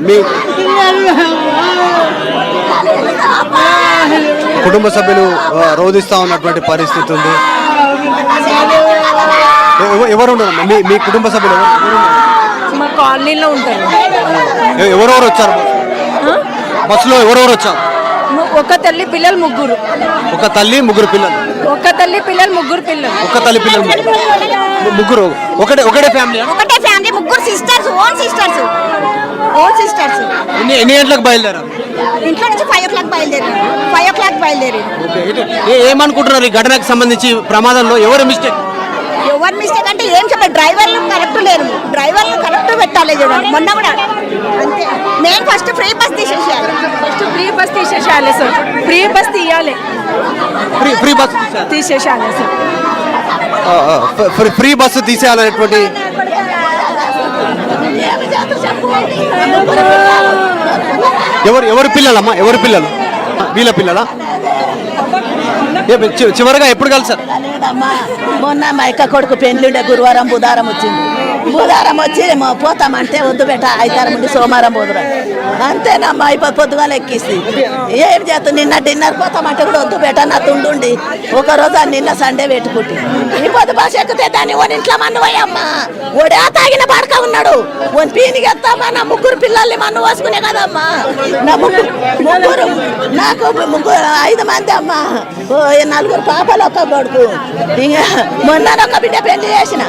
మీ కుటుంబ సభ్యులు రోధిస్తా ఉన్నటువంటి పరిస్థితి ఉంది. ఎవరు ఉండరు? మీ కుటుంబ సభ్యులు మా కాలనీలో ఉంటారు. ఎవరెవరు వచ్చారు బస్సులో? ఎవరెవరు వచ్చారు? ఒక తల్లి పిల్లలు ముగ్గురు. ఒక తల్లి ముగ్గురు పిల్లలు. ఒక తల్లి పిల్లలు ముగ్గురు పిల్లలు. ఒక తల్లి పిల్లలు ముగ్గురు. ఒకటే ఫ్యామిలీ. ఒకటే ఫ్యామిలీ, ముగ్గురు సిస్టర్స్, ఓన్ సిస్టర్స్. ఎన్ని గంటలకు బయలుదేరారు? ఇంట్లో నుంచి 5 o'clock బయలుదేరారు. 5 o'clock బయలుదేరి. ఏమనుకుంటున్నారు ఈ ఘటనకు సంబంధించి? ప్రమాదంలో ఎవరు మిస్టేక్ అంటే ఏం చెప్పారు? డ్రైవర్లు కరెక్ట్ లేరు. డ్రైవర్లు కరెక్ట్ పెట్టాలి చూడండి. మొన్న కూడా అంతే. మెయిన్ ఫస్ట్ ఫ్రీ బస్ తీసేసేయాలి. సార్. ఫ్రీ బస్ తీయాలి. ఫ్రీ బస్ తీసేసేయాలి సార్. ఫ్రీ బస్సు తీసేయాలనేటువంటి ఎవరు పిల్లలమ్మా? ఎవరు పిల్లలు? వీళ్ళ పిల్లలా? చివరిగా ఎప్పుడు కలిసారు? మొన్న మా అక్క కొడుకు పెళ్ళిండే గురువారం బుధవారం వచ్చింది. బుధవారం వచ్చి పోతామంటే వద్దు బెట్ట, ఐతారం ఉండి సోమవారం పోదురా అంతేనమ్మా. అయిపోయి పొద్దుగా ఎక్కిస్తే ఏం చేస్తాం? నిన్న డిన్నర్ పోతామంటే కూడా వద్దు బెట్ట నా తుండుండి ఒకరోజు నిన్న సండే పెట్టుకుంటే ఈ పొద్దు బస్ ఎక్కితే దాన్ని ఓన్ ఇంట్లో మన్ను పోయమ్మా. ఓడి ఆ తాగిన పడక ఉన్నాడు. ఓన్ పీనికి ఎత్తామా? నా ముగ్గురు పిల్లల్ని మన్ను పోసుకునే కదమ్మా. నా ముగ్గురు నాకు 5 మంది అమ్మా. 4 పాపలు, ఒక కొడుకు. ఇంకా మొన్న ఒక బిడ్డ పెళ్లి చేసిన.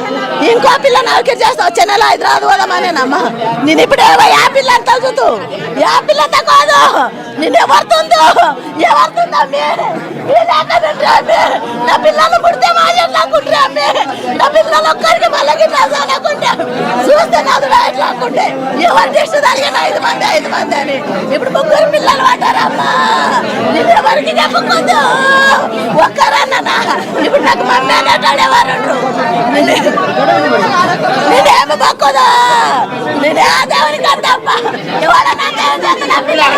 ఇంకో పిల్ల నౌకరి చేస్తా. వచ్చే నెల హైదరాబాద్ పోదామనేనమ్మా. నేను ఇప్పుడు యా పిల్లని తగ్గుతూ యా పిల్లతో కాదు. నేను ఎవరుతుందో నా పిల్లలు పుడితే మాట్లాడుకుంటే నా పిల్లలు ఒక్కరికి మళ్ళీ రాసానుకుంటే చూస్తే నాకు రాయట్లాకుంటే ఎవరు టెస్ట్ తాగిన 5 మంది అని ఇప్పుడు 3 పిల్లలు పడ్డారమ్మా. నేను ఎవరికి చెప్పుకుందో ఒక్కరన్నా. ఇప్పుడు నాకు మమ్మీ అనేటాడేవారు. నేనేమి మొక్కదా? నేనే ఆ దేవునికి అంతప్ప ఎవరన్నా నా పిల్లలు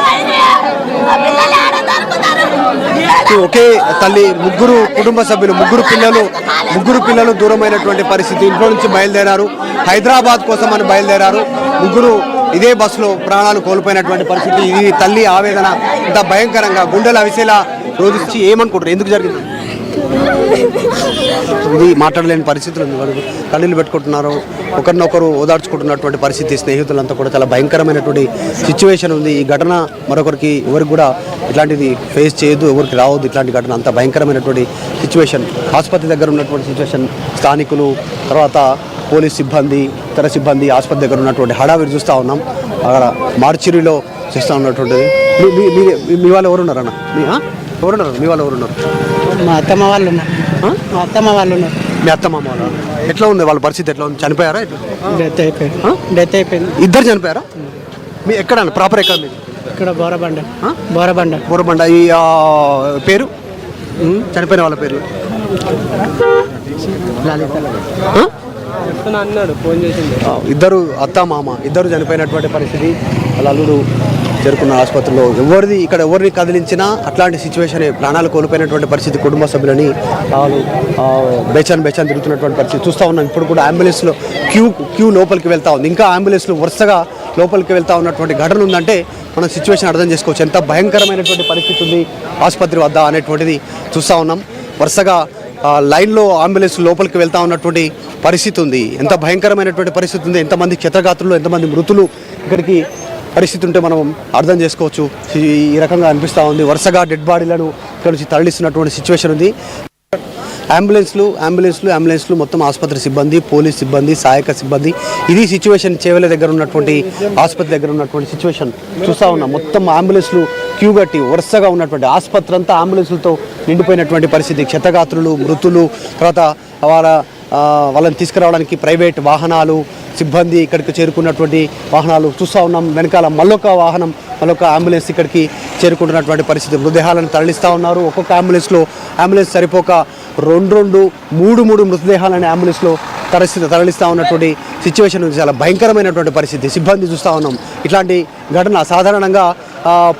ఒకే తల్లి ముగ్గురు కుటుంబ సభ్యులు, ముగ్గురు పిల్లలు దూరమైనటువంటి పరిస్థితి. ఇంట్లో నుంచి బయలుదేరారు, హైదరాబాద్ కోసం అని బయలుదేరారు. ముగ్గురు ఇదే బస్సులో ప్రాణాలు కోల్పోయినటువంటి పరిస్థితి. ఇది తల్లి ఆవేదన ఇంత భయంకరంగా గుండెలు అవిసేలా రోధించి ఏమనుకుంటారు? ఎందుకు జరిగింది? ఇది మాట్లాడలేని పరిస్థితులు ఉంది. వాళ్ళు కన్నీళ్ళు పెట్టుకుంటున్నారు, ఒకరినొకరు ఓదార్చుకుంటున్నటువంటి పరిస్థితి. స్నేహితులంతా కూడా చాలా భయంకరమైనటువంటి సిచ్యువేషన్ ఉంది. ఈ ఘటన మరొకరికి ఎవరికి కూడా ఇట్లాంటిది ఫేస్ చేయొద్దు, ఎవరికి రావద్దు ఇట్లాంటి ఘటన. అంత భయంకరమైనటువంటి సిచ్యువేషన్. ఆసుపత్రి దగ్గర ఉన్నటువంటి సిచ్యువేషన్, స్థానికులు, తర్వాత పోలీస్ సిబ్బంది, ఇతర సిబ్బంది ఆసుపత్రి దగ్గర ఉన్నటువంటి హడావిడి చూస్తూ ఉన్నాం. అక్కడ మార్చిరీలో చేస్తూ ఉన్నటువంటిది. మీ వాళ్ళు ఎవరున్నారన్న? ఎవరున్నారు? మీ వాళ్ళు ఎవరున్నారు? మా అత్తమ్మ వాళ్ళు ఉన్నారు. మీ అత్తమ్మ వాళ్ళు ఎట్లా ఉంది? వాళ్ళ పరిస్థితి ఎట్లా ఉంది? చనిపోయారా? డెత్ అయిపోయింది. ఇద్దరు చనిపోయారా? మీ ఎక్కడ ప్రాపర్ ఎక్కడ? మీరు ఇక్కడ బోరబండ. ఈ పేరు చనిపోయిన వాళ్ళ పేరు? ఇద్దరు అత్త మామ ఇద్దరు చనిపోయినటువంటి పరిస్థితి. వాళ్ళ అల్లుడు చేరుకున్న ఆసుపత్రిలో. ఎవరిని కదిలించినా అట్లాంటి సిచ్యువేషన్, ప్రాణాలు కోల్పోయినటువంటి పరిస్థితి. కుటుంబ సభ్యులని వాళ్ళు బేచాన్ తిరుగుతున్నటువంటి పరిస్థితి చూస్తూ ఉన్నాం. ఇప్పుడు కూడా అంబులెన్స్లో క్యూ లోపలికి వెళ్తూ ఉంది. ఇంకా అంబులెన్స్లు వరుసగా లోపలికి వెళ్తూ ఉన్నటువంటి ఘటన ఉందంటే మనం సిచ్యువేషన్ అర్థం చేసుకోవచ్చు. ఎంత భయంకరమైనటువంటి పరిస్థితి ఉంది ఆసుపత్రి వద్ద అనేటువంటిది చూస్తూ ఉన్నాం. వరుసగా లైన్లో అంబులెన్స్ లోపలికి వెళ్తూ ఉన్నటువంటి పరిస్థితి ఉంది. ఎంత భయంకరమైనటువంటి పరిస్థితి ఉంది. ఎంతమంది క్షతగాత్రులు, ఎంతమంది మృతులు ఇక్కడికి పరిస్థితి ఉంటే మనం అర్థం చేసుకోవచ్చు. ఈ రకంగా అనిపిస్తూ ఉంది. వరుసగా డెడ్ బాడీలను ఇక్కడ నుంచి తరలిస్తున్నటువంటి సిచ్యువేషన్ ఉంది. అంబులెన్స్లు మొత్తం ఆసుపత్రి సిబ్బంది, పోలీస్ సిబ్బంది, సహాయక సిబ్బంది. ఇది సిచ్యువేషన్. చేవెల దగ్గర ఉన్నటువంటి ఆసుపత్రి దగ్గర ఉన్నటువంటి సిచ్యువేషన్ చూస్తూ ఉన్నాం. మొత్తం అంబులెన్స్లు క్యూ కట్టి వరుసగా ఉన్నటువంటి ఆసుపత్రి అంతా అంబులెన్స్లతో నిండిపోయినటువంటి పరిస్థితి. క్షతగాత్రులు, మృతులు, తర్వాత వాళ్ళని తీసుకురావడానికి ప్రైవేట్ వాహనాలు, సిబ్బంది ఇక్కడికి చేరుకున్నటువంటి వాహనాలు చూస్తూ ఉన్నాం. వెనకాల మళ్ళొక అంబులెన్స్ ఇక్కడికి చేరుకుంటున్నటువంటి పరిస్థితి. మృతదేహాలను తరలిస్తూ ఉన్నారు. ఒక్కొక్క అంబులెన్స్ సరిపోక 2, 3 మృతదేహాలను అంబులెన్స్లో తరలిస్తూ ఉన్నటువంటి సిచ్యువేషన్ ఉంది. చాలా భయంకరమైనటువంటి పరిస్థితి. సిబ్బంది చూస్తూ ఉన్నాం. ఇట్లాంటి ఘటన సాధారణంగా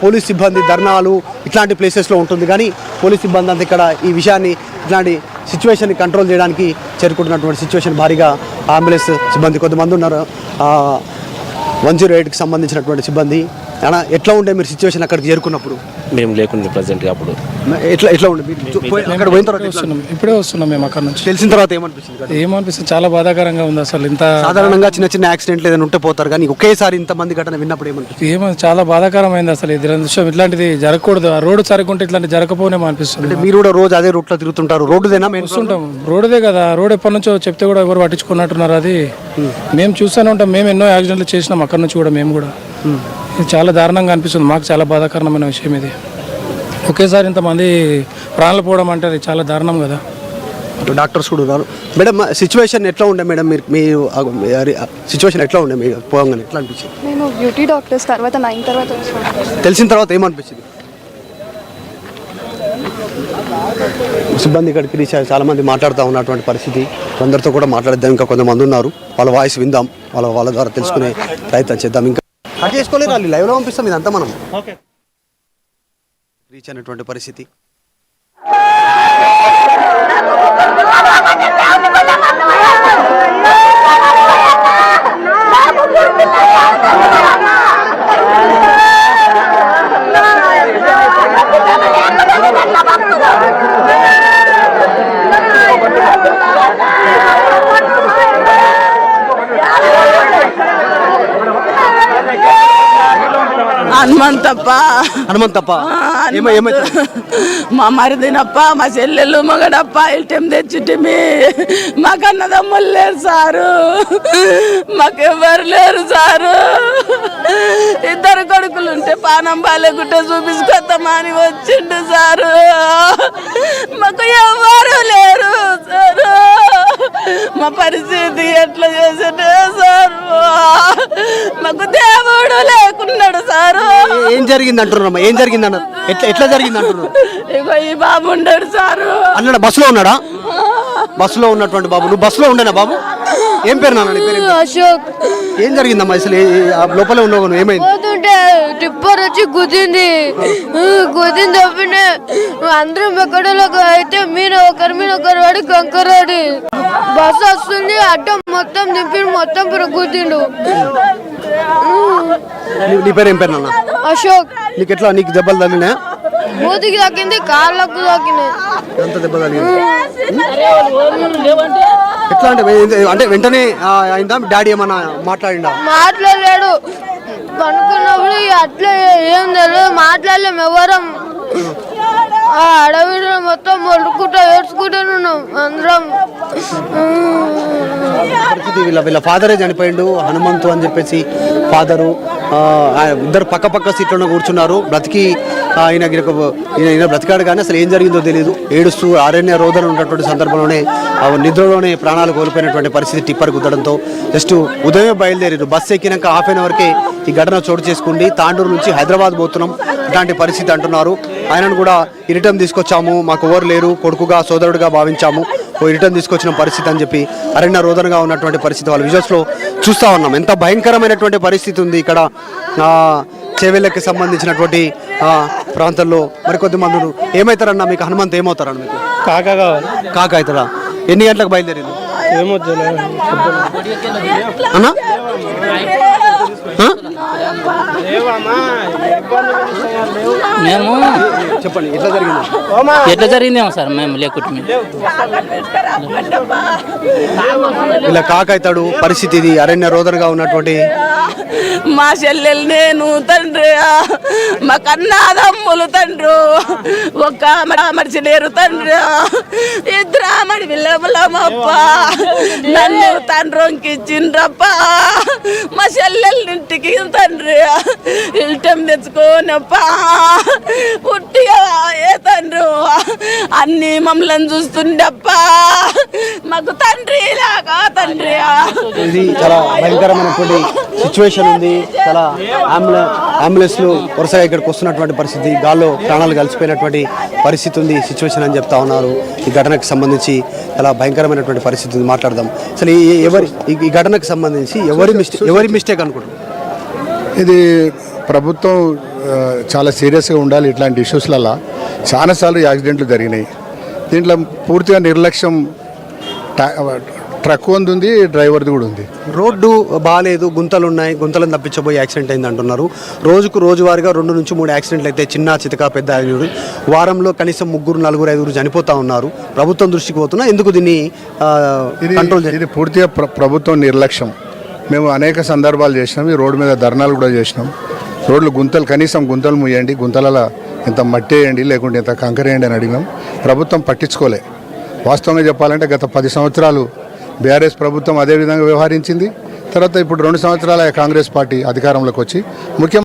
పోలీస్ సిబ్బంది ధర్నాలు ఇట్లాంటి ప్లేసెస్లో ఉంటుంది, కానీ పోలీస్ సిబ్బంది అంతా ఇక్కడ ఈ విషయాన్ని, ఇట్లాంటి సిచ్యువేషన్ని కంట్రోల్ చేయడానికి చేరుకుంటున్నటువంటి సిచ్యువేషన్. భారీగా అంబులెన్స్ సిబ్బంది కొంతమంది ఉన్నారు. 108కి సంబంధించినటువంటి సిబ్బంది అలా ఎట్లా ఉండే మీరు సిచ్యువేషన్ అక్కడికి చేరుకున్నప్పుడు మేము లేకుండా ప్రజెంట్గా అప్పుడు ఎట్లా ఉండే మీరు అక్కడ పోయిన తర్వాత ఎట్లా? ఇప్పుడే వస్తున్నాం మేము అక్కడ నుంచి. తెలిసిన తర్వాత ఏమనిపించింది? ఏమనిపిస్తుంది, చాలా బాధాకరంగా ఉంది అసలు. ఇంత సాధారణంగా చిన్న చిన్న యాక్సిడెంట్లు ఏదైనా ఉంటే పోతారు కానీ ఒకేసారి ఇంతమంది ఘటన విన్నప్పుడు ఏమనిపిస్తుంది? చాలా బాధాకరమైంది అసలు. ఇది దృశ్యం ఇట్లాంటిది జరగకూడదు. ఆ రోడ్డు సరిగ్గా ఇట్లాంటి జరగకపోనేమో అనిపిస్తుంది. అంటే మీరు కూడా రోజు అదే రూట్లో తిరుగుతుంటారు, రోడ్డుదేనా మేము వస్తుంటాం. రోడ్డుదే కదా, రోడ్ ఎప్పటి నుంచో చెప్తే కూడా ఎవరు పట్టించుకున్నట్టున్నారు. అది మేము చూస్తూనే ఉంటాం. మేము ఎన్నో యాక్సిడెంట్లు చేసినాం అక్కడ నుంచి కూడా మేము కూడా. ఇది చాలా దారుణంగా అనిపిస్తుంది మాకు. చాలా బాధాకరమైన విషయం ఇది. ఒకేసారి ఇంతమంది ప్రాణాలు పోవడం అంటే అది చాలా దారుణం కదా. డాక్టర్స్ కూడా ఉన్నారు. మేడం సిచ్యువేషన్ ఎట్లా ఉండే మేడం? మీరు సిచ్యువేషన్ ఎట్లా ఉండే మీరు పోగానే ఎట్లా అనిపించింది? మేము బ్యూటీ డాక్టర్స్ తర్వాత 9 తర్వాత వచ్చాము. తెలిసిన తర్వాత ఏమనిపించింది? సిబ్బంది ఇక్కడికి రీచ్ అయ్యి చాలామంది మాట్లాడుతూ ఉన్నటువంటి పరిస్థితి. అందరితో కూడా మాట్లాడేద్దాం. ఇంకా కొంతమంది ఉన్నారు, వాళ్ళ వాయిస్ విందాం, వాళ్ళ ద్వారా తెలుసుకునే ప్రయత్నం చేద్దాం. ఇంకా కట్ చేసుకోలేదు, వాళ్ళు లైవ్లో పంపిస్తాం ఇదంతా మనం. రీచ్ అయినటువంటి పరిస్థితి. హనుమంతప్ప మా మరిదినప్ప, మా చెల్లెళ్ళు మగడప్ప ఇల్టెం తెచ్చిటిమి. మాకు అన్నదమ్ములు లేరు సారు, మాకెవ్వరు లేరు సారు. 2 కొడుకులు ఉంటే పానం బాలేకుంటే చూపించుకొద్దామా అని వచ్చిండు సారు. మాకు ఎవ్వరు లేరు సారు. మా పరిస్థితి ఎట్లా చేసిండే సారు. మాకు దేవుడు లేకున్నాడు సారు. ఏం జరిగింది అంటున్నారమ్మా? ఏం జరిగింది అన్నారు? ఎట్లా జరిగింది అంటున్నారు? ఇగో ఈ బాబు ఉన్నాడు సారు. అన్నాడు బస్సులో ఉన్నాడా? బస్సులో ఉన్నటువంటి బాబు. నువ్వు బస్సులో ఉండేనా బాబు? ఏం పేరు నాన్న? అశోక్. ఏం జరిగిందమ్మా అసలు? లోపలే ఉన్నావు నువ్వు, ఏమైంది? పోతుంటే టిప్పర్ వచ్చి గుద్దింది. తప్పినే అందరం ఎక్కడలోకి అయితే మీద ఒకరు వాడి కంకరాడి బస్సు వస్తుంది అడ్డం మొత్తం దింపి మొత్తం గుద్దిండు. నీ పేరు ఏం పేరు నాన్న? అశోక్. నీకు ఎట్లా? నీకు దెబ్బలు తగిలినా? మూతికి తాకింది, కాళ్ళకు తాకినాయి. ఎంత దెబ్బ తగిలింది? ఎట్లా అంటే వెంటనే అయిందా? డాడీ ఏమన్నా మాట్లాడిండా? మాట్లాడలేడు. పనుకున్నప్పుడు అట్లా ఏం తెలియదు, మాట్లాడలేము ఎవరం. ఆ అడవిలో మొత్తం మొడుకుంటా ఏడ్చుకుంటున్నాం అందరం. వీళ్ళ ఫాదరే చనిపోయిండు, హనుమంతు అని చెప్పేసి ఫాదరు. ఇద్దరు పక్క సీట్లోనే కూర్చున్నారు. ఈయన బ్రతికాడు కానీ అసలు ఏం జరిగిందో తెలియదు. ఏడుస్తూ అరణ్య రోదన ఉన్నటువంటి సందర్భంలోనే నిద్రలోనే ప్రాణాలు కోల్పోయినటువంటి పరిస్థితి టిప్పర్ గుద్దడంతో. జస్ట్ ఉదయం బయలుదేరారు. బస్సు ఎక్కినాక హాఫ్ అన్ అవర్కే ఈ ఘటన చోటు చేసుకుంది. తాండూరు నుంచి హైదరాబాద్ పోతున్నాం ఇట్లాంటి పరిస్థితి అంటున్నారు. ఆయనను కూడా రిటర్న్ తీసుకొచ్చాము, మాకు ఎవరు లేరు, కొడుకుగా సోదరుడిగా భావించాము, రిటర్న్ తీసుకొచ్చిన పరిస్థితి అని చెప్పి అరణ్య రోదనగా ఉన్నటువంటి పరిస్థితి వాళ్ళ విజువల్స్లో చూస్తూ ఉన్నాం. ఎంత భయంకరమైనటువంటి పరిస్థితి ఉంది ఇక్కడ చేవెళ్ళకి సంబంధించినటువంటి ప్రాంతాల్లో. మరికొద్ది మంది ఏమవుతారన్నా మీకు? హనుమంత్ ఏమవుతారన్న మీకు? కాక అవుతారా? ఎన్ని గంటలకు బయలుదేరింది అన్నా? మేము చెప్పండి ఎట్లా జరిగింది? ఎట్లా జరిగిందేమో సార్, మేము లేకుంటే ఇలా కాకైతాడు పరిస్థితి ఇది. అరణ్య రోదనగా ఉన్నటువంటి మా చెల్లెలు నేను తండ్రి, మా కన్నాదమ్ములు తండ్రు, ఒక్క మనిషి లేరు తండ్రి. 2 ఆమడి పిల్లలమప్ప నన్ను తండ్రికి ఇచ్చిండ్రప్ప. మా చెల్లెళ్ళింటికి తండ్రి ఇల్టం తెచ్చుకోనప్ప. పుట్టిగా ఏ తండ్రి అన్ని మమ్మల్ని చూస్తుండప్ప. మాకు తండ్రి లాగా తండ్రి. ఇది చాలా భయంకరమైనటువంటి సిచ్యువేషన్ ఉంది. చాలా అంబులెన్స్లు వరుసగా ఇక్కడికి వస్తున్నటువంటి పరిస్థితి. గాల్లో ప్రాణాలు కలిసిపోయినటువంటి పరిస్థితి ఉంది, సిచ్యువేషన్ అని చెప్తా ఉన్నారు. ఈ ఘటనకు సంబంధించి చాలా భయంకరమైనటువంటి పరిస్థితి ఉంది. మాట్లాడదాం. అసలు ఈ ఘటనకు సంబంధించి ఎవరి మిస్టేక్ అనుకుంటున్నారు? ఇది ప్రభుత్వం చాలా సీరియస్గా ఉండాలి. ఇట్లాంటి ఇష్యూస్లలో చాలాసార్లు యాక్సిడెంట్లు జరిగినాయి. దీంట్లో పూర్తిగా నిర్లక్ష్యం ట్రక్ ఉంది, డ్రైవర్ది కూడా ఉంది. రోడ్డు బాగాలేదు, గుంతలు ఉన్నాయి, గుంతలను తప్పించబోయి యాక్సిడెంట్ అయింది అంటున్నారు. రోజువారీగా 2 నుంచి 3 యాక్సిడెంట్లు అయితే చిన్న చితక పెద్ద యాక్సిడెంట్. వారంలో కనీసం 3, 4, 5 చనిపోతా ఉన్నారు. ప్రభుత్వం దృష్టికి పోతున్నా ఎందుకు దీన్ని కంట్రోల్ ఇది పూర్తిగా ప్రభుత్వం నిర్లక్ష్యం. మేము అనేక సందర్భాలు చేసినాం, ఈ రోడ్డు మీద ధర్నాలు కూడా చేసినాం. రోడ్లు కనీసం గుంతలు ముయ్యండి, గుంతలలో ఇంత మట్టి వేయండి, లేకుంటే ఇంత కంకర వేయండి అని అడిగినాం. ప్రభుత్వం పట్టించుకోలే. వాస్తవంగా చెప్పాలంటే గత 10 సంవత్సరాలు బీఆర్ఎస్ ప్రభుత్వం అదే విధంగా వ్యవహరించింది. తర్వాత ఇప్పుడు 2 సంవత్సరాల కాంగ్రెస్ పార్టీ అధికారంలోకి వచ్చి ముఖ్యమంత్రి